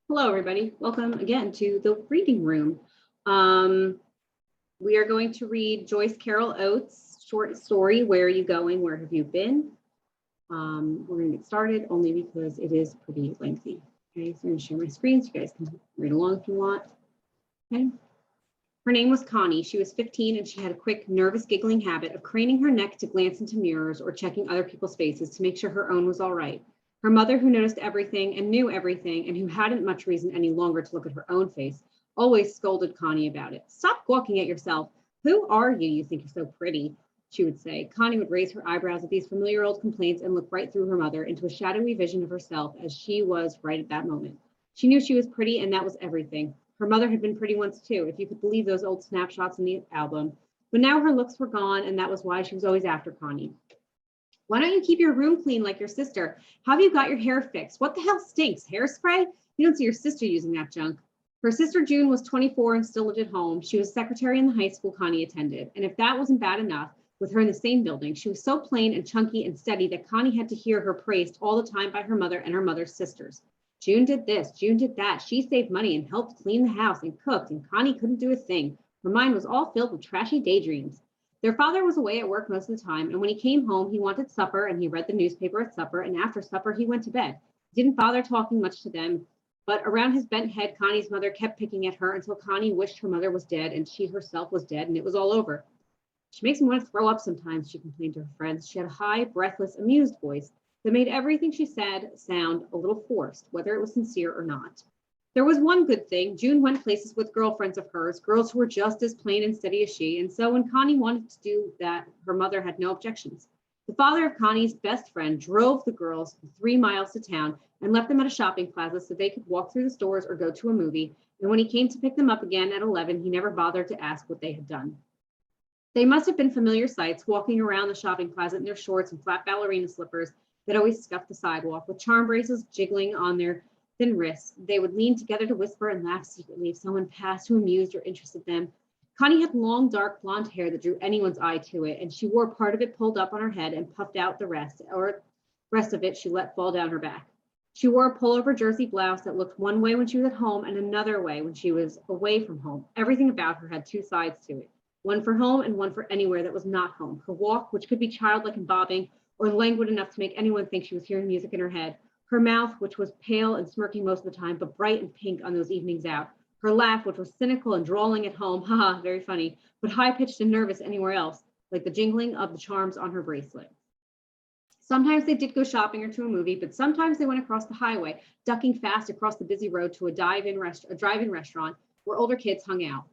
Hello, everybody. Welcome again to the reading room. We are going to read Joyce Carol Oates' short story, Where Are You Going? Where Have You Been? We're going to get started only because it is pretty lengthy. Okay, so I'm going to share my screen so you guys can read along if you want. Okay. Her name was Connie. She was 15 and she had a quick, nervous, giggling habit of craning her neck to glance into mirrors or checking other people's faces to make sure her own was all right. Her mother, who noticed everything and knew everything and who hadn't much reason any longer to look at her own face, always scolded Connie about it. Stop gawking at yourself. Who are you? You think you're so pretty, she would say. Connie would raise her eyebrows at these familiar old complaints and look right through her mother into a shadowy vision of herself as she was right at that moment. She knew she was pretty and that was everything. Her mother had been pretty once too, if you could believe those old snapshots in the album. But now her looks were gone and that was why she was always after Connie. Why don't you keep your room clean like your sister? How have you got your hair fixed? What the hell stinks? Hairspray? You don't see your sister using that junk. Her sister June was 24 and still lived at home. She was secretary in the high school Connie attended. And if that wasn't bad enough, with her in the same building, she was so plain and chunky and steady that Connie had to hear her praised all the time by her mother and her mother's sisters. June did this, June did that. She saved money and helped clean the house and cooked, and Connie couldn't do a thing. Her mind was all filled with trashy daydreams. Their father was away at work most of the time, and when he came home, he wanted supper, and he read the newspaper at supper, and after supper, he went to bed. He didn't bother talking much to them, but around his bent head, Connie's mother kept picking at her until Connie wished her mother was dead, and she herself was dead, and it was all over. She makes me want to throw up sometimes, she complained to her friends. She had a high, breathless, amused voice that made everything she said sound a little forced, whether it was sincere or not. There was one good thing. June went places with girlfriends of hers, girls who were just as plain and steady as she. And so when Connie wanted to do that, her mother had no objections. The father of Connie's best friend drove the girls 3 miles to town and left them at a shopping plaza so they could walk through the stores or go to a movie. And when he came to pick them up again at 11, he never bothered to ask what they had done. They must have been familiar sights, walking around the shopping plaza in their shorts and flat ballerina slippers that always scuffed the sidewalk, with charm bracelets jiggling on their thin wrists. They would lean together to whisper and laugh secretly if someone passed who amused or interested them. Connie had long, dark blonde hair that drew anyone's eye to it, and she wore part of it pulled up on her head and puffed out the rest, or rest of it she let fall down her back. She wore a pullover jersey blouse that looked one way when she was at home and another way when she was away from home. Everything about her had two sides to it, one for home and one for anywhere that was not home. Her walk, which could be childlike and bobbing, or languid enough to make anyone think she was hearing music in her head. Her mouth, which was pale and smirking most of the time, but bright and pink on those evenings out. Her laugh, which was cynical and drawling at home, haha, very funny, but high-pitched and nervous anywhere else, like the jingling of the charms on her bracelet. Sometimes they did go shopping or to a movie, but sometimes they went across the highway, ducking fast across the busy road to a drive-in restaurant where older kids hung out.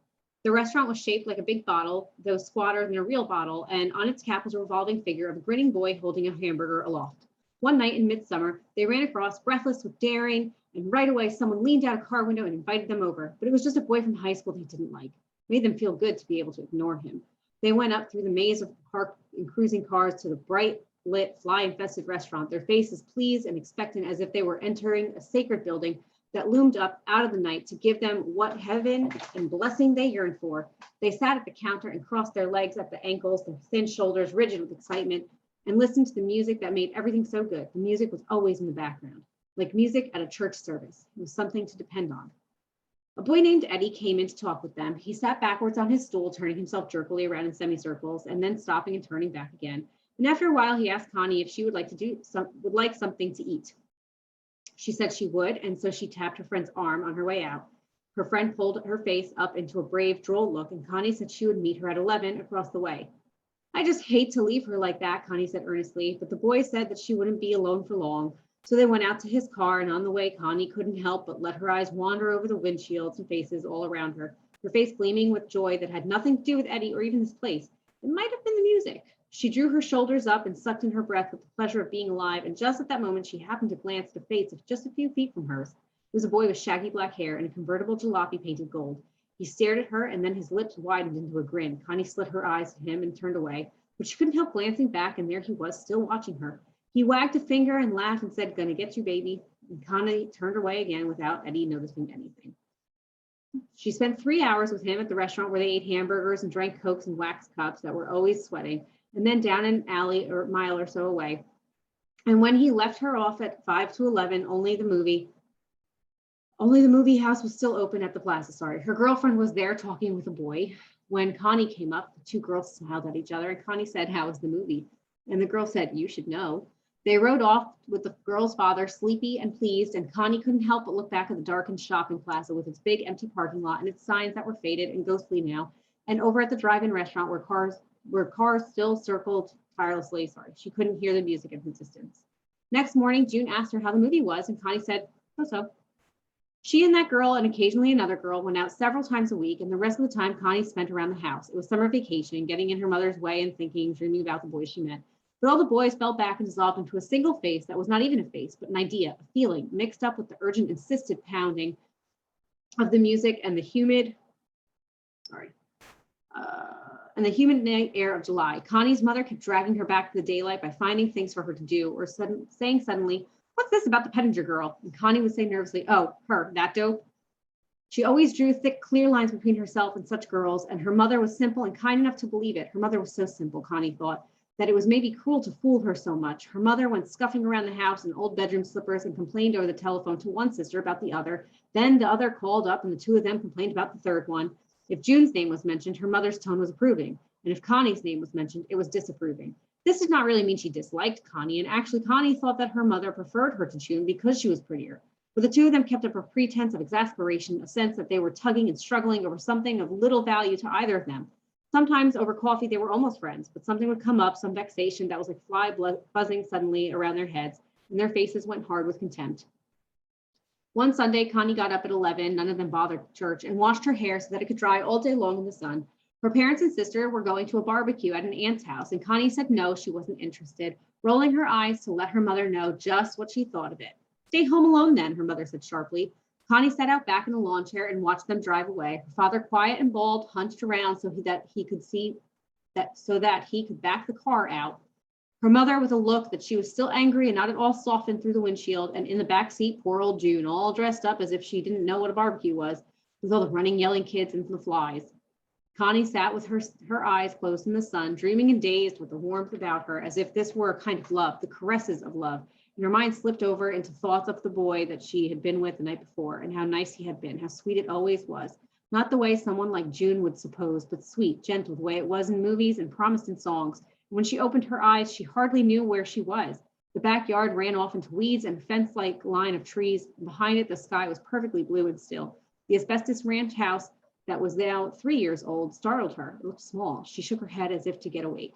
The restaurant was shaped like a big bottle, though squatter than a real bottle, and on its cap was a revolving figure of a grinning boy holding a hamburger aloft. One night in midsummer, they ran across, breathless with daring, and right away someone leaned out a car window and invited them over. But it was just a boy from high school they didn't like. It made them feel good to be able to ignore him. They went up through the maze of parked and cruising cars to the bright lit, fly-infested restaurant, their faces pleased and expectant as if they were entering a sacred building that loomed up out of the night to give them what heaven and blessing they yearned for. They sat at the counter and crossed their legs at the ankles, their thin shoulders rigid with excitement, and listened to the music that made everything so good. The music was always in the background, like music at a church service. It was something to depend on. A boy named Eddie came in to talk with them. He sat backwards on his stool, turning himself jerkily around in semicircles, and then stopping and turning back again. And after a while, he asked Connie if she would like something to eat. She said she would, and so she tapped her friend's arm on her way out. Her friend pulled her face up into a brave, droll look, and Connie said she would meet her at 11 across the way. I just hate to leave her like that, Connie said earnestly, but the boy said that she wouldn't be alone for long. So they went out to his car, and on the way, Connie couldn't help but let her eyes wander over the windshields and faces all around her, her face gleaming with joy that had nothing to do with Eddie or even this place. It might have been the music. She drew her shoulders up and sucked in her breath with the pleasure of being alive, and just at that moment, she happened to glance at a face of just a few feet from hers. It was a boy with shaggy black hair and a convertible jalopy painted gold. He stared at her, and then his lips widened into a grin. Connie slid her eyes to him and turned away, but she couldn't help glancing back, and there he was, still watching her. He wagged a finger and laughed and said, "Gonna get you, baby." And Connie turned away again without Eddie noticing anything. She spent 3 hours with him at the restaurant where they ate hamburgers and drank Cokes in wax cups that were always sweating, and then down an alley or a mile or so away. And when he left her off at 5 to 11, only the movie Only the movie house was still open at the plaza, sorry. Her girlfriend was there talking with a boy. When Connie came up, the two girls smiled at each other, and Connie said, "How was the movie?" And the girl said, "You should know." They rode off with the girl's father, sleepy and pleased, and Connie couldn't help but look back at the darkened shopping plaza with its big empty parking lot and its signs that were faded and ghostly now, and over at the drive-in restaurant where cars still circled tirelessly. Sorry, she couldn't hear the music in the distance. Next morning, June asked her how the movie was, and Connie said, "So-so." She and that girl and occasionally another girl went out several times a week, and the rest of the time Connie spent around the house. It was summer vacation, getting in her mother's way and thinking, dreaming about the boys she met. But all the boys fell back and dissolved into a single face that was not even a face, but an idea, a feeling, mixed up with the urgent, insistent pounding of the music and the humid night air of July. Connie's mother kept dragging her back to the daylight by finding things for her to do, or saying suddenly, "What's this about the Pettinger girl?" And Connie would say nervously, "Oh, her, that dope." She always drew thick, clear lines between herself and such girls, and her mother was simple and kind enough to believe it. Her mother was so simple, Connie thought, that it was maybe cruel to fool her so much. Her mother went scuffing around the house in old bedroom slippers and complained over the telephone to one sister about the other. Then the other called up and the two of them complained about the third one. If June's name was mentioned, her mother's tone was approving. And if Connie's name was mentioned, it was disapproving. This did not really mean she disliked Connie, and actually Connie thought that her mother preferred her to June because she was prettier. But the two of them kept up a pretense of exasperation, a sense that they were tugging and struggling over something of little value to either of them. Sometimes over coffee, they were almost friends, but something would come up, some vexation that was like fly buzzing suddenly around their heads, and their faces went hard with contempt. One Sunday, Connie got up at 11, none of them bothered church, and washed her hair so that it could dry all day long in the sun. Her parents and sister were going to a barbecue at an aunt's house, and Connie said no, she wasn't interested, rolling her eyes to let her mother know just what she thought of it. "Stay home alone then," her mother said sharply. Connie sat out back in a lawn chair and watched them drive away. Her father, quiet and bald, hunched around so that he could back the car out. Her mother with a look that she was still angry and not at all softened through the windshield, and in the back seat, poor old June, all dressed up as if she didn't know what a barbecue was, with all the running, yelling kids and the flies. Connie sat with her eyes closed in the sun, dreaming and dazed with the warmth about her, as if this were a kind of love, the caresses of love. And her mind slipped over into thoughts of the boy that she had been with the night before, and how nice he had been, how sweet it always was. Not the way someone like June would suppose, but sweet, gentle, the way it was in movies and promised in songs. And when she opened her eyes, she hardly knew where she was. The backyard ran off into weeds and a fence-like line of trees. And behind it, the sky was perfectly blue and still. The asbestos ranch house that was now 3 years old startled her. It looked small. She shook her head as if to get awake.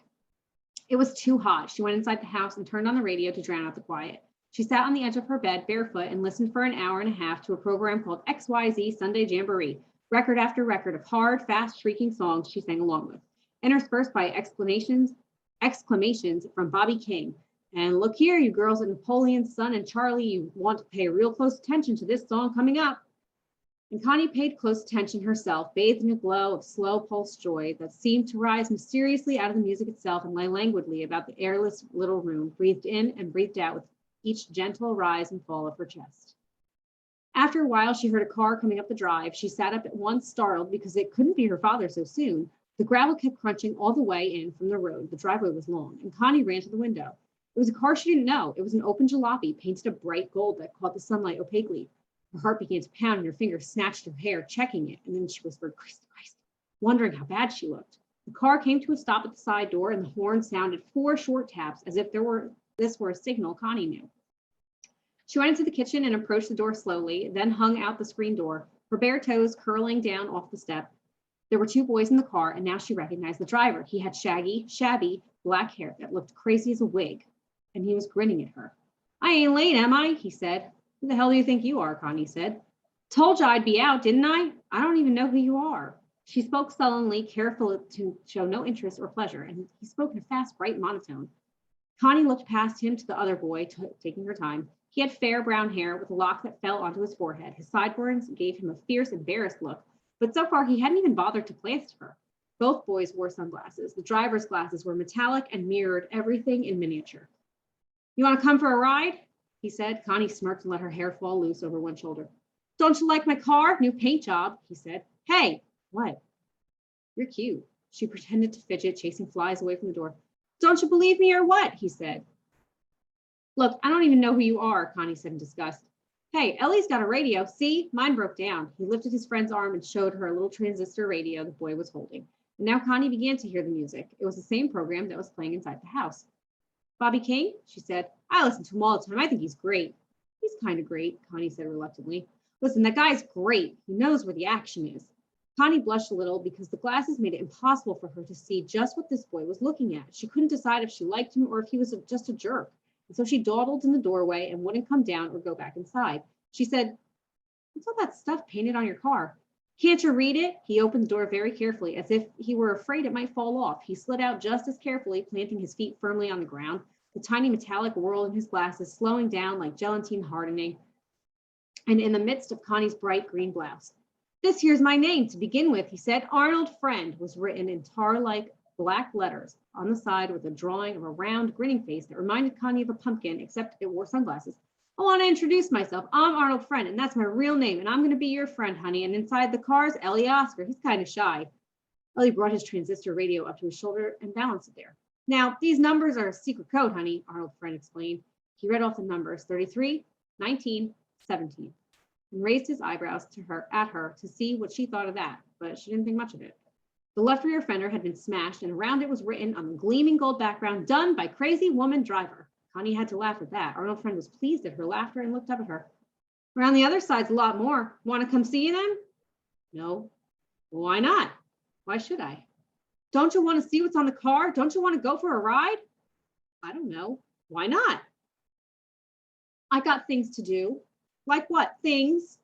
It was too hot. She went inside the house and turned on the radio to drown out the quiet. She sat on the edge of her bed barefoot and listened for an hour and a half to a program called XYZ Sunday Jamboree, record after record of hard, fast, shrieking songs she sang along with, interspersed by exclamations from Bobby King. "And look here, you girls at Napoleon's Son and Charlie, you want to pay real close attention to this song coming up." And Connie paid close attention herself, bathed in a glow of slow pulse joy that seemed to rise mysteriously out of the music itself and lay languidly about the airless little room, breathed in and breathed out with each gentle rise and fall of her chest. After a while, she heard a car coming up the drive. She sat up at once, startled, because it couldn't be her father so soon. The gravel kept crunching all the way in from the road. The driveway was long, and Connie ran to the window. It was a car she didn't know. It was an open jalopy, painted a bright gold that caught the sunlight opaquely. Her heart began to pound and her fingers snatched her hair, checking it, and then she whispered, "Christ, Christ," wondering how bad she looked. The car came to a stop at the side door, and the horn sounded 4 short taps, as if this were a signal Connie knew. She went into the kitchen and approached the door slowly, then hung out the screen door, her bare toes curling down off the step. There were 2 boys in the car, and now she recognized the driver. He had shaggy, shabby, black hair that looked crazy as a wig, and he was grinning at her. "I ain't late, am I?" he said. "Who the hell do you think you are?" Connie said. "Told you I'd be out, didn't I? I don't even know who you are." She spoke sullenly, careful to show no interest or pleasure, and he spoke in a fast, bright monotone. Connie looked past him to the other boy, taking her time. He had fair brown hair with a lock that fell onto his forehead. His sideburns gave him a fierce, embarrassed look, but so far he hadn't even bothered to glance at her. Both boys wore sunglasses. The driver's glasses were metallic and mirrored everything in miniature. "You want to come for a ride?" he said. Connie smirked and let her hair fall loose over one shoulder. "Don't you like my car? New paint job," he said. "Hey." "What?" "You're cute." She pretended to fidget, chasing flies away from the door. "Don't you believe me or what?" he said. "Look, I don't even know who you are," Connie said in disgust. Hey, Ellie's got a radio. See, mine broke down. He lifted his friend's arm and showed her a little transistor radio the boy was holding. And now Connie began to hear the music. It was the same program that was playing inside the house. Bobby King, she said. I listen to him all the time. I think he's great. He's kind of great, Connie said reluctantly. Listen, that guy's great. He knows where the action is. Connie blushed a little because the glasses made it impossible for her to see just what this boy was looking at. She couldn't decide if she liked him or if he was just a jerk. And so she dawdled in the doorway and wouldn't come down or go back inside. She said, what's all that stuff painted on your car? Can't you read it? He opened the door very carefully, as if he were afraid it might fall off. He slid out just as carefully, planting his feet firmly on the ground, the tiny metallic whirl in his glasses slowing down like gelatine hardening, and in the midst of Connie's bright green blouse. This here's my name to begin with, he said. Arnold Friend was written in tar-like black letters on the side with a drawing of a round grinning face that reminded Connie of a pumpkin, except it wore sunglasses. I want to introduce myself. I'm Arnold Friend, and that's my real name, and I'm going to be your friend, honey. And inside the car's Ellie Oscar. He's kind of shy. Ellie brought his transistor radio up to his shoulder and balanced it there. Now, these numbers are a secret code, honey, Arnold Friend explained. He read off the numbers 33, 19, 17, and raised his eyebrows at her to see what she thought of that, but she didn't think much of it. The left rear fender had been smashed, and around it was written on the gleaming gold background, done by crazy woman driver. Connie had to laugh at that. Arnold Friend was pleased at her laughter and looked up at her. Around the other side's a lot more. Want to come see them? No. Well, why not? Why should I? Don't you want to see what's on the car? Don't you want to go for a ride? I don't know. Why not? I got things to do. Like what? Things?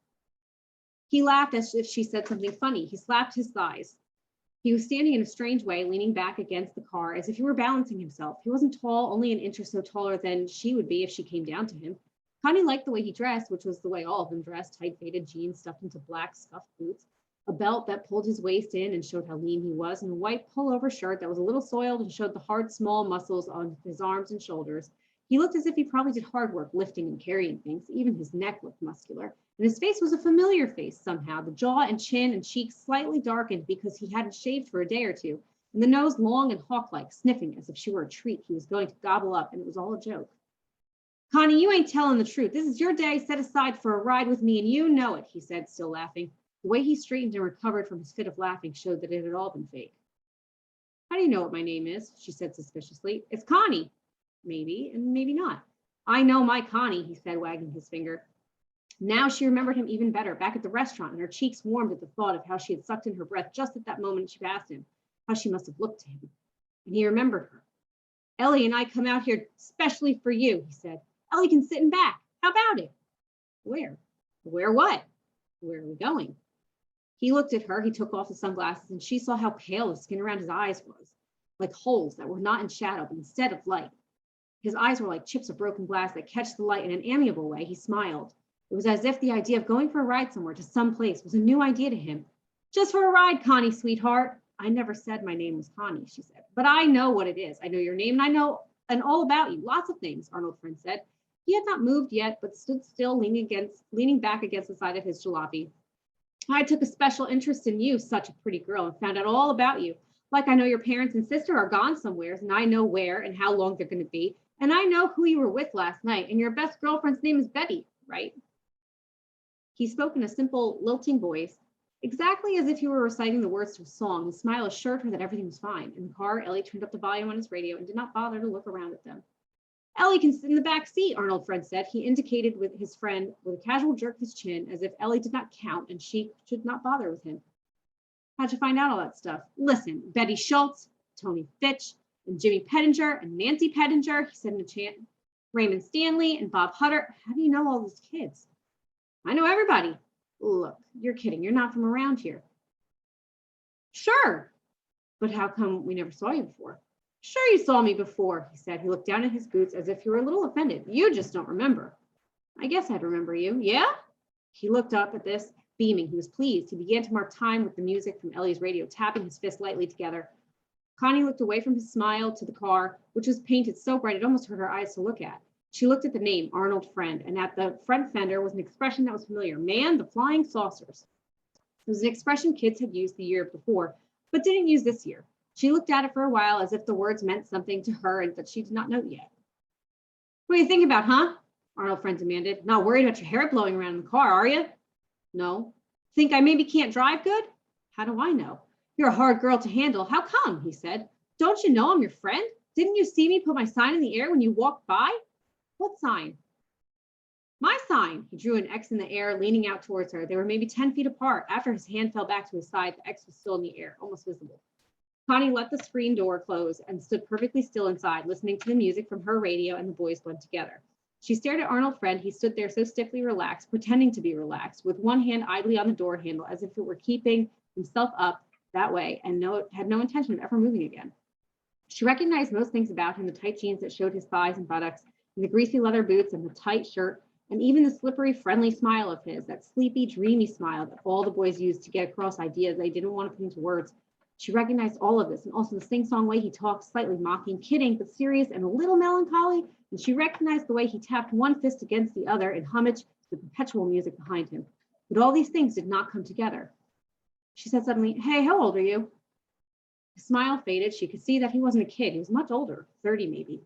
He laughed as if she said something funny. He slapped his thighs. He was standing in a strange way, leaning back against the car as if he were balancing himself. He wasn't tall, only an inch or so taller than she would be if she came down to him. Connie liked the way he dressed, which was the way all of them dressed, tight faded jeans stuffed into black scuffed boots, a belt that pulled his waist in and showed how lean he was, and a white pullover shirt that was a little soiled and showed the hard, small muscles on his arms and shoulders. He looked as if he probably did hard work lifting and carrying things. Even his neck looked muscular. And his face was a familiar face somehow. The jaw and chin and cheeks slightly darkened because he hadn't shaved for a day or two, and the nose long and hawk-like, sniffing as if she were a treat he was going to gobble up, and it was all a joke. Connie, you ain't telling the truth. This is your day set aside for a ride with me, and you know it, he said, still laughing. The way he straightened and recovered from his fit of laughing showed that it had all been fake. How do you know what my name is? She said suspiciously. It's Connie. Maybe, and maybe not. I know my Connie, he said, wagging his finger. Now she remembered him even better, back at the restaurant, and her cheeks warmed at the thought of how she had sucked in her breath just at that moment she passed him, how she must have looked to him. And he remembered her. Ellie and I come out here especially for you, he said. Ellie can sit in back. How about it? Where? Where what? Where are we going? He looked at her, he took off the sunglasses, and she saw how pale the skin around his eyes was, like holes that were not in shadow, but instead of light. His eyes were like chips of broken glass that catch the light in an amiable way. He smiled. It was as if the idea of going for a ride somewhere to some place was a new idea to him. Just for a ride, Connie, sweetheart. I never said my name was Connie, she said, but I know what it is. I know your name and I know and all about you. Lots of things, Arnold Friend said. He had not moved yet, but stood still, leaning back against the side of his jalopy. I took a special interest in you, such a pretty girl, and found out all about you. Like I know your parents and sister are gone somewhere, and I know where and how long they're going to be. And I know who you were with last night, and your best girlfriend's name is Betty, right? He spoke in a simple, lilting voice, exactly as if he were reciting the words to a song. His smile assured her that everything was fine. In the car, Ellie turned up the volume on his radio and did not bother to look around at them. Ellie can sit in the back seat, Arnold Friend said. He indicated with his friend with a casual jerk of his chin, as if Ellie did not count and she should not bother with him. How'd you find out all that stuff? Listen, Betty Schultz, Tony Fitch, and Jimmy Pettinger, and Nancy Pettinger, he said in a chant, Raymond Stanley, and Bob Hutter. How do you know all these kids? I know everybody. Look, you're kidding. You're not from around here. Sure. But how come we never saw you before? Sure you saw me before, he said. He looked down at his boots as if he were a little offended. You just don't remember. I guess I'd remember you. Yeah? He looked up at this, beaming. He was pleased. He began to mark time with the music from Ellie's radio, tapping his fists lightly together. Connie looked away from his smile to the car, which was painted so bright it almost hurt her eyes to look at. She looked at the name, Arnold Friend, and at the front fender was an expression that was familiar. Man, the flying saucers. It was an expression kids had used the year before, but didn't use this year. She looked at it for a while as if the words meant something to her and that she did not know yet. What do you think about, huh? Arnold friend demanded. Not worried about your hair blowing around in the car, are you? No. Think I maybe can't drive good? How do I know? You're a hard girl to handle. How come? He said. Don't you know I'm your friend? Didn't you see me put my sign in the air when you walked by? What sign? My sign. He drew an X in the air, leaning out towards her. They were maybe 10 feet apart. After his hand fell back to his side, the X was still in the air, almost visible. Connie let the screen door close and stood perfectly still inside, listening to the music from her radio, and the boys bled together. She stared at Arnold's friend. He stood there so stiffly relaxed, pretending to be relaxed, with one hand idly on the door handle, as if it were keeping himself up that way, and had no intention of ever moving again. She recognized most things about him, the tight jeans that showed his thighs and buttocks, and the greasy leather boots and the tight shirt, and even the slippery, friendly smile of his, that sleepy, dreamy smile that all the boys used to get across ideas they didn't want to put into words. She recognized all of this, and also the sing-song way he talked, slightly mocking, kidding, but serious and a little melancholy. And she recognized the way he tapped one fist against the other in homage to the perpetual music behind him. But all these things did not come together. She said suddenly, "Hey, how old are you?" His smile faded. She could see that he wasn't a kid. He was much older, 30 maybe.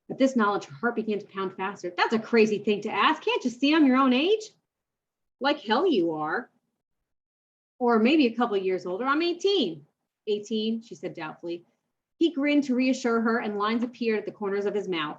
At this knowledge, her heart began to pound faster. That's a crazy thing to ask. Can't you see I'm your own age? Like hell you are. Or maybe a couple of years older. I'm 18. 18, she said doubtfully. He grinned to reassure her, and lines appeared at the corners of his mouth.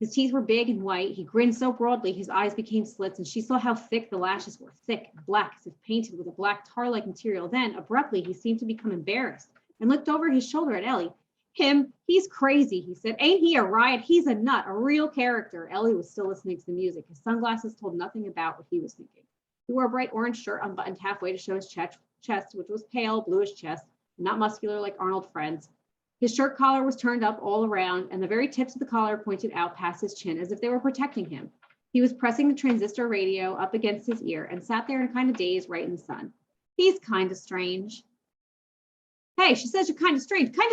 His teeth were big and white. He grinned so broadly, his eyes became slits, and she saw how thick the lashes were, thick and black, as if painted with a black tar-like material. Then, abruptly, he seemed to become embarrassed and looked over his shoulder at Ellie. Him, he's crazy, he said. Ain't he a riot? He's a nut, a real character. Ellie was still listening to the music. His sunglasses told nothing about what he was thinking. He wore a bright orange shirt unbuttoned halfway to show his chest, which was pale, bluish chest, not muscular like Arnold's friends. His shirt collar was turned up all around, and the very tips of the collar pointed out past his chin as if they were protecting him. He was pressing the transistor radio up against his ear and sat there in a kind of daze right in the sun. He's kind of strange. Hey, she says you're kind of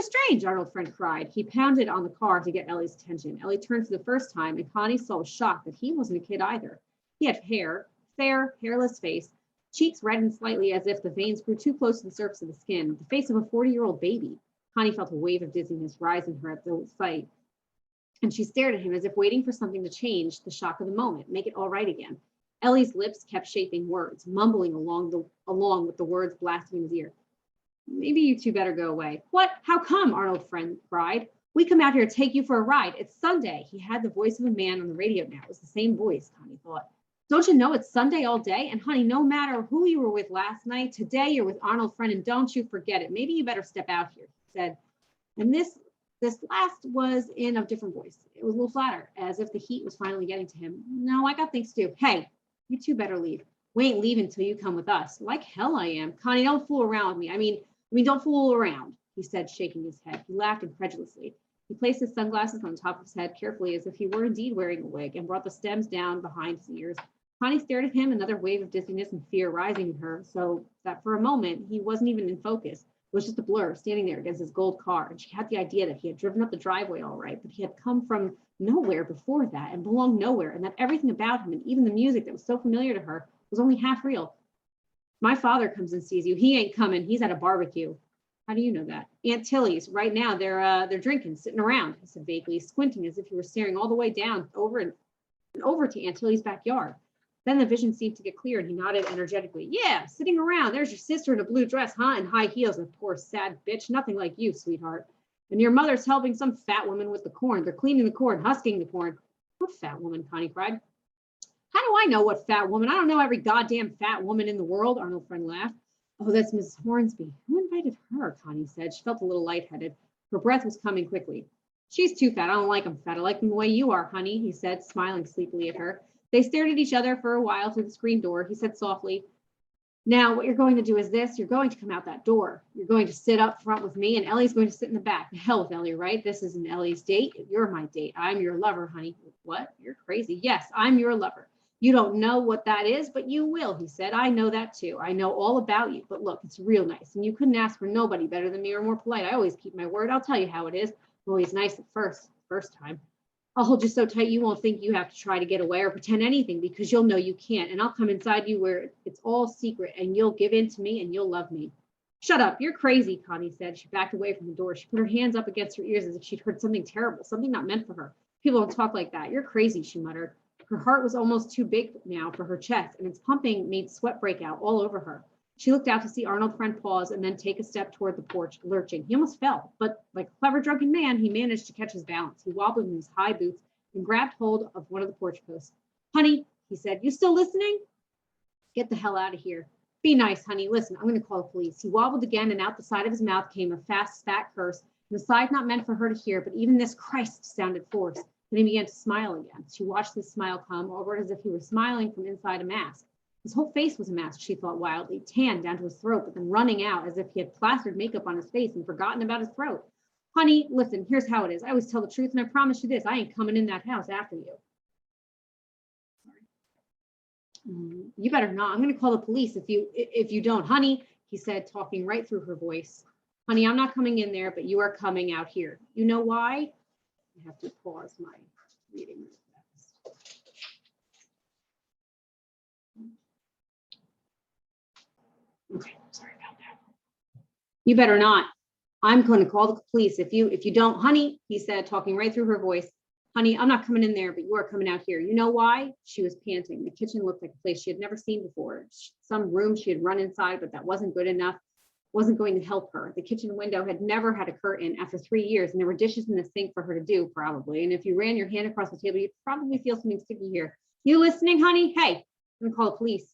strange, Arnold's friend cried. He pounded on the car to get Ellie's attention. Ellie turned for the first time, and Connie saw with shock that he wasn't a kid either. He had hair, fair, hairless face, cheeks reddened slightly as if the veins grew too close to the surface of the skin, the face of a 40-year-old baby. Connie felt a wave of dizziness rise in her at the sight, and she stared at him as if waiting for something to change the shock of the moment, make it all right again. Ellie's lips kept shaping words, mumbling along with the words blasting in his ear. Maybe you two better go away. What? How come? Arnold's friend cried. We come out here to take you for a ride. It's Sunday. He had the voice of a man on the radio now. It was the same voice, Connie thought. Don't you know it's Sunday all day? And honey, no matter who you were with last night, today you're with Arnold's friend, and don't you forget it. Maybe you better step out here, he said. And this last was in a different voice. It was a little flatter, as if the heat was finally getting to him. No, I got things to do. Hey, you two better leave. We ain't leaving until you come with us. Like hell I am. Connie, don't fool around with me. I mean, don't fool around, he said, shaking his head. He laughed incredulously. He placed his sunglasses on the top of his head carefully, as if he were indeed wearing a wig, and brought the stems down behind his ears. Connie stared at him, another wave of dizziness and fear rising in her, so that for a moment he wasn't even in focus. It was just a blur standing there against his gold car, and she had the idea that he had driven up the driveway all right, but he had come from nowhere before that and belonged nowhere, and that everything about him, and even the music that was so familiar to her, was only half real. My father comes and sees you. He ain't coming. He's at a barbecue. How do you know that? Aunt Tilly's. Right now, they're drinking, sitting around, he said vaguely, squinting as if he were staring all the way down over to Aunt Tilly's backyard. Then the vision seemed to get clear, and he nodded energetically. Yeah, sitting around. There's your sister in a blue dress, huh? And high heels, a poor, sad bitch. Nothing like you, sweetheart. And your mother's helping some fat woman with the corn. They're cleaning the corn, husking the corn. What fat woman? Connie cried. How do I know what fat woman? I don't know every goddamn fat woman in the world, Arnold's friend laughed. Oh, that's Mrs. Hornsby. Who invited her? Connie said. She felt a little lightheaded. Her breath was coming quickly. She's too fat. I don't like them fat. I like them the way you are, honey, he said, smiling sleepily at her. They stared at each other for a while through the screen door. He said softly, now what you're going to do is this. You're going to come out that door. You're going to sit up front with me, and Ellie's going to sit in the back. The hell with Ellie, right? This isn't Ellie's date. You're my date. I'm your lover, honey. What? You're crazy. Yes, I'm your lover. You don't know what that is, but you will, he said. I know that too. I know all about you. But look, it's real nice. And you couldn't ask for nobody better than me or more polite. I always keep my word. I'll tell you how it is. Always nice at first time. I'll hold you so tight you won't think you have to try to get away or pretend anything, because you'll know you can't. And I'll come inside you where it's all secret, and you'll give in to me and you'll love me. Shut up. You're crazy, Connie said. She backed away from the door. She put her hands up against her ears as if she'd heard something terrible, something not meant for her. People don't talk like that. You're crazy, she muttered. Her heart was almost too big now for her chest, and its pumping made sweat break out all over her. She looked out to see Arnold Friend pause and then take a step toward the porch, lurching. He almost fell, but like a clever drunken man, he managed to catch his balance. He wobbled in his high boots and grabbed hold of one of the porch posts. Honey, he said, you still listening? Get the hell out of here. Be nice, honey. Listen, I'm going to call the police. He wobbled again, and out the side of his mouth came a fast, fat curse. The sigh not meant for her to hear, but even this Christ sounded forced. Then he began to smile again. She watched this smile come over as if he were smiling from inside a mask. His whole face was a mask, she thought wildly, tan down to his throat, but then running out as if he had plastered makeup on his face and forgotten about his throat. Honey, listen, here's how it is. I always tell the truth, and I promise you this, I ain't coming in that house after you. You better not. I'm going to call the police if you don't. Honey, he said, talking right through her voice. Honey, I'm not coming in there, but you are coming out here. You know why? I have to pause my reading. Okay, sorry about that. You better not. I'm going to call the police if you don't. Honey, he said, talking right through her voice. Honey, I'm not coming in there, but you are coming out here. You know why? She was panting. The kitchen looked like a place she had never seen before. Some room she had run inside, but that wasn't good enough. Wasn't going to help her. The kitchen window had never had a curtain after 3 years, and there were dishes in the sink for her to do, probably. And if you ran your hand across the table, you'd probably feel something sticky here. You listening, honey? Hey, I'm going to call the police.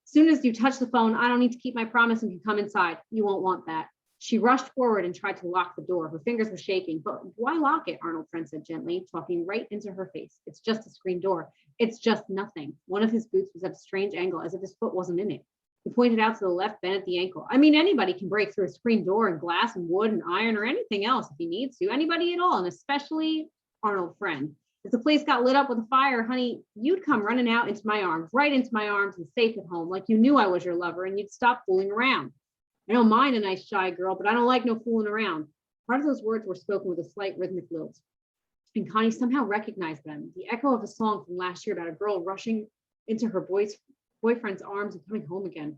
As soon as you touch the phone, I don't need to keep my promise and can come inside. You won't want that. She rushed forward and tried to lock the door. Her fingers were shaking. But why lock it? Arnold Friend said gently, talking right into her face. It's just a screen door. It's just nothing. One of his boots was at a strange angle, as if his foot wasn't in it. He pointed out to the left bend at the ankle. I mean, anybody can break through a screen door and glass and wood and iron or anything else if he needs to. Anybody at all, and especially Arnold Friend. If the place got lit up with a fire, honey, you'd come running out into my arms, right into my arms and safe at home, like you knew I was your lover, and you'd stop fooling around. I don't mind a nice shy girl, but I don't like no fooling around. Part of those words were spoken with a slight rhythmic lilt, and Connie somehow recognized them. The echo of a song from last year about a girl rushing into her boyfriend's arms and coming home again.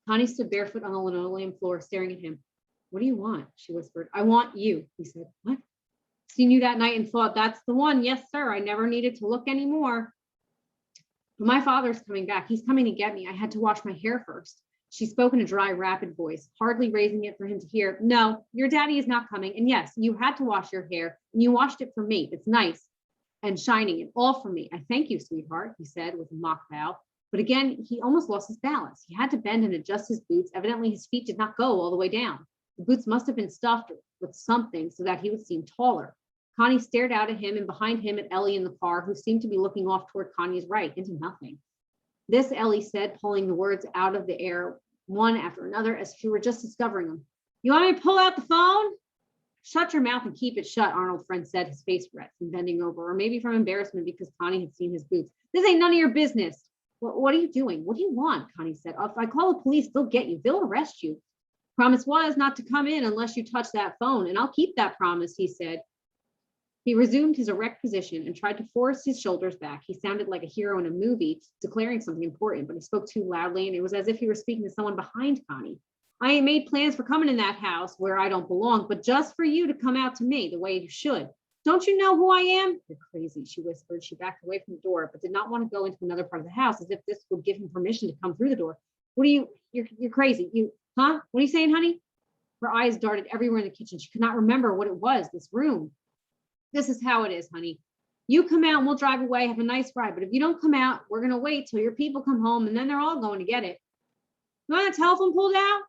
Connie stood barefoot on the linoleum floor, staring at him. What do you want? She whispered. I want you, he said. What? Seen you that night and thought, that's the one. Yes, sir. I never needed to look anymore. But my father's coming back. He's coming to get me. I had to wash my hair first. She spoke in a dry, rapid voice, hardly raising it for him to hear. No, your daddy is not coming. And yes, you had to wash your hair, and you washed it for me. It's nice and shining and all for me. I thank you, sweetheart, he said with a mock bow. But again, he almost lost his balance. He had to bend and adjust his boots. Evidently, his feet did not go all the way down. The boots must have been stuffed with something so that he would seem taller. Connie stared out at him and behind him at Ellie in the car, who seemed to be looking off toward Connie's right into nothing. This, Ellie said, pulling the words out of the air one after another as if she were just discovering them. You want me to pull out the phone? Shut your mouth and keep it shut, Arnold Friend said, his face red from bending over, or maybe from embarrassment because Connie had seen his boots. This ain't none of your business. Well, what are you doing? What do you want? Connie said. If I call the police, they'll get you. They'll arrest you. Promise was not to come in unless you touch that phone, and I'll keep that promise, he said. He resumed his erect position and tried to force his shoulders back. He sounded like a hero in a movie declaring something important, but he spoke too loudly, and it was as if he were speaking to someone behind Connie. I ain't made plans for coming in that house where I don't belong, but just for you to come out to me the way you should. Don't you know who I am? You're crazy, she whispered. She backed away from the door, but did not want to go into another part of the house as if this would give him permission to come through the door. What are you're crazy. Huh? What are you saying, honey? Her eyes darted everywhere in the kitchen. She could not remember what it was, this room. This is how it is, honey. You come out and we'll drive away, have a nice ride. But if you don't come out, we're going to wait till your people come home and then they're all going to get it. You want the telephone pulled out?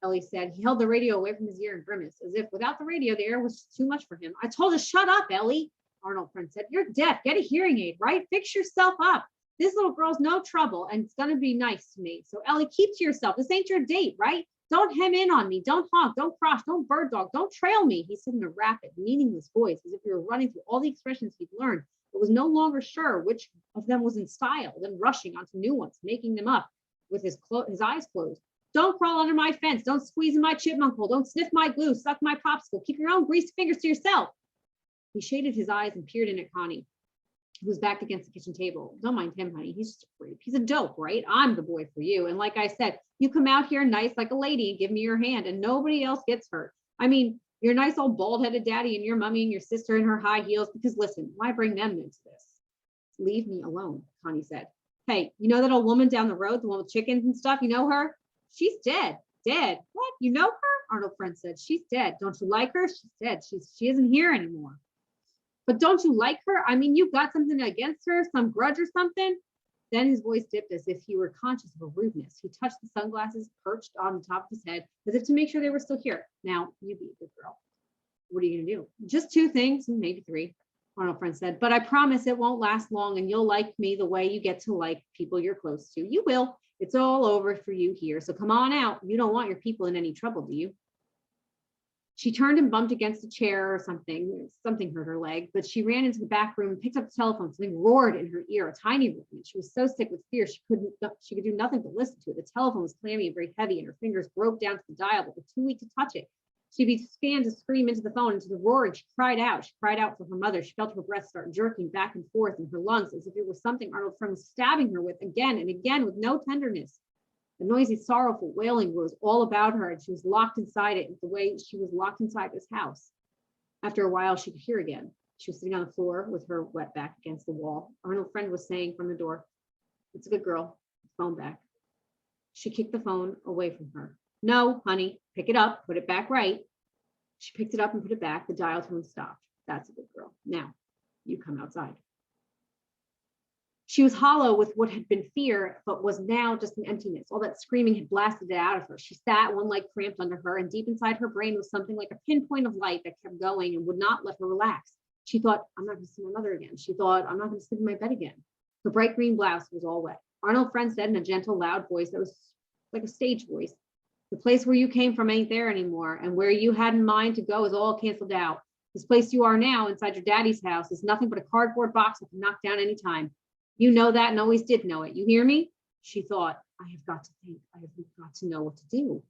Ellie said. He held the radio away from his ear and grimaced, as if without the radio, the air was too much for him. I told you, shut up, Ellie, Arnold Friend said. You're deaf. Get a hearing aid, right? Fix yourself up. This little girl's no trouble and it's going to be nice to me. So, Ellie, keep to yourself. This ain't your date, right? Don't hem in on me. Don't honk. Don't cross. Don't bird dog. Don't trail me, he said in a rapid, meaningless voice, as if he were running through all the expressions he'd learned, but was no longer sure which of them was in style, then rushing onto new ones, making them up with his eyes closed. Don't crawl under my fence. Don't squeeze in my chipmunk hole. Don't sniff my glue. Suck my popsicle. Keep your own greased fingers to yourself. He shaded his eyes and peered in at Connie, who was backed against the kitchen table. Don't mind him, honey. He's just a freak. He's a dope, right? I'm the boy for you. And like I said, you come out here nice like a lady and give me your hand and nobody else gets hurt. I mean, your nice old bald-headed daddy and your mommy and your sister in her high heels, because listen, why bring them into this? leave me alone, Connie said. Hey, you know that old woman down the road, the one with chickens and stuff? You know her? She's dead. Dead. What? You know her? Arnold's friend said. She's dead. Don't you like her? She's dead. She isn't here anymore. But don't you like her? I mean, you've got something against her, some grudge or something? Then his voice dipped as if he were conscious of a rudeness. He touched the sunglasses perched on the top of his head as if to make sure they were still here. Now, you be a good girl. What are you going to do? Just 2 things, maybe 3, Arnold's friend said. But I promise it won't last long and you'll like me the way you get to like people you're close to. You will. It's all over for you here. So come on out. You don't want your people in any trouble, do you? She turned and bumped against a chair or something. Something hurt her leg, but she ran into the back room and picked up the telephone. Something roared in her ear, a tiny movement. She was so sick with fear she could do nothing but listen to it. The telephone was clammy and very heavy, and her fingers broke down to the dial, but were too weak to touch it. She began to scream into the phone, into the roar, and she cried out. She cried out for her mother. She felt her breath start jerking back and forth in her lungs as if it was something Arnold's friend was stabbing her with again and again with no tenderness. A noisy, sorrowful wailing was all about her, and she was locked inside it the way she was locked inside this house. After a while, she could hear again. She was sitting on the floor with her wet back against the wall. Arnold's friend was saying from the door, "It's a good girl. Phone back." She kicked the phone away from her. "No, honey, pick it up, put it back right." She picked it up and put it back. The dial tone stopped. "That's a good girl. Now, you come outside." She was hollow with what had been fear, but was now just an emptiness. All that screaming had blasted it out of her. She sat, one leg cramped under her, and deep inside her brain was something like a pinpoint of light that kept going and would not let her relax. She thought, "I'm not going to see my mother again." She thought, "I'm not going to sleep in my bed again." Her bright green blouse was all wet. Arnold's friend said in a gentle, loud voice that was like a stage voice, "The place where you came from ain't there anymore, and where you had in mind to go is all canceled out. This place you are now, inside your daddy's house, is nothing but a cardboard box that can knock down any time. You know that and always did know it. You hear me?" She thought, "I have got to think. I have got to know what to do.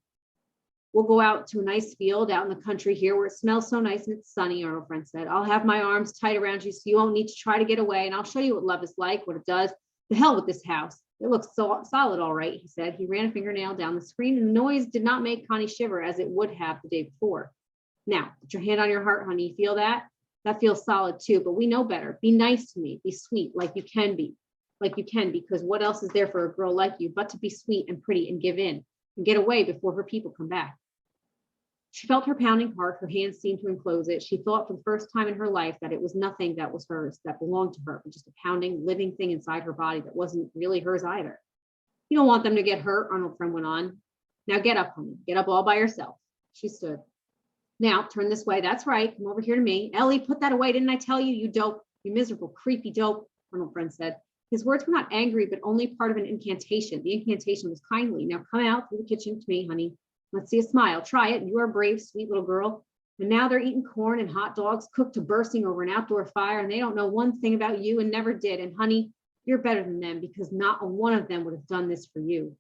We'll go out to a nice field out in the country here where it smells so nice and it's sunny," Arnold's friend said. "I'll have my arms tight around you so you won't need to try to get away, and I'll show you what love is like, what it does. The hell with this house. It looks so solid, all right," he said. He ran a fingernail down the screen, and the noise did not make Connie shiver as it would have the day before. "Now, put your hand on your heart, honey. You feel that? That feels solid too, but we know better. Be nice to me. Be sweet like you can be. Like you can, because what else is there for a girl like you but to be sweet and pretty and give in and get away before her people come back?" She felt her pounding heart. Her hands seemed to enclose it. She thought for the first time in her life that it was nothing that was hers, that belonged to her, but just a pounding, living thing inside her body that wasn't really hers either. "You don't want them to get hurt," Arnold's friend went on. "Now get up, honey. Get up all by yourself." She stood. "Now turn this way. That's right. Come over here to me. Ellie, put that away. Didn't I tell you, you dope? You miserable, creepy dope," Arnold's friend said. His words were not angry, but only part of an incantation. The incantation was kindly. "Now come out through the kitchen to me, honey. Let's see a smile. Try it. You are a brave, sweet little girl." And now they're eating corn and hot dogs cooked to bursting over an outdoor fire, and they don't know one thing about you and never did. And honey, you're better than them because not one of them would have done this for you.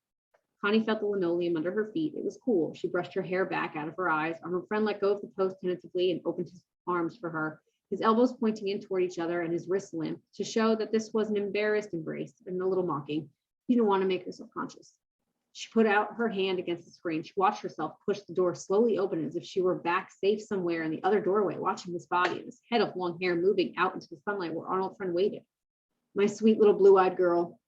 Connie felt the linoleum under her feet. It was cool. She brushed her hair back out of her eyes. Arnold's friend let go of the post tentatively and opened his arms for her, his elbows pointing in toward each other and his wrists limp to show that this was an embarrassed embrace and a little mocking. He didn't want to make her self-conscious. She put out her hand against the screen. She watched herself push the door slowly open as if she were back safe somewhere in the other doorway, watching this body and this head of long hair moving out into the sunlight where Arnold's friend waited. "My sweet little blue-eyed girl,"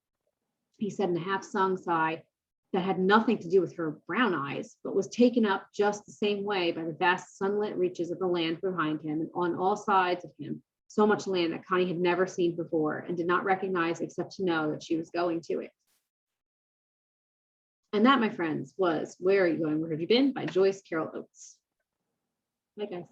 he said in a half-sung sigh that had nothing to do with her brown eyes, but was taken up just the same way by the vast sunlit reaches of the land behind him and on all sides of him, so much land that Connie had never seen before and did not recognize except to know that she was going to it. And that, my friends, was Where Are You Going? Where Have You Been? By Joyce Carol Oates. Bye, guys.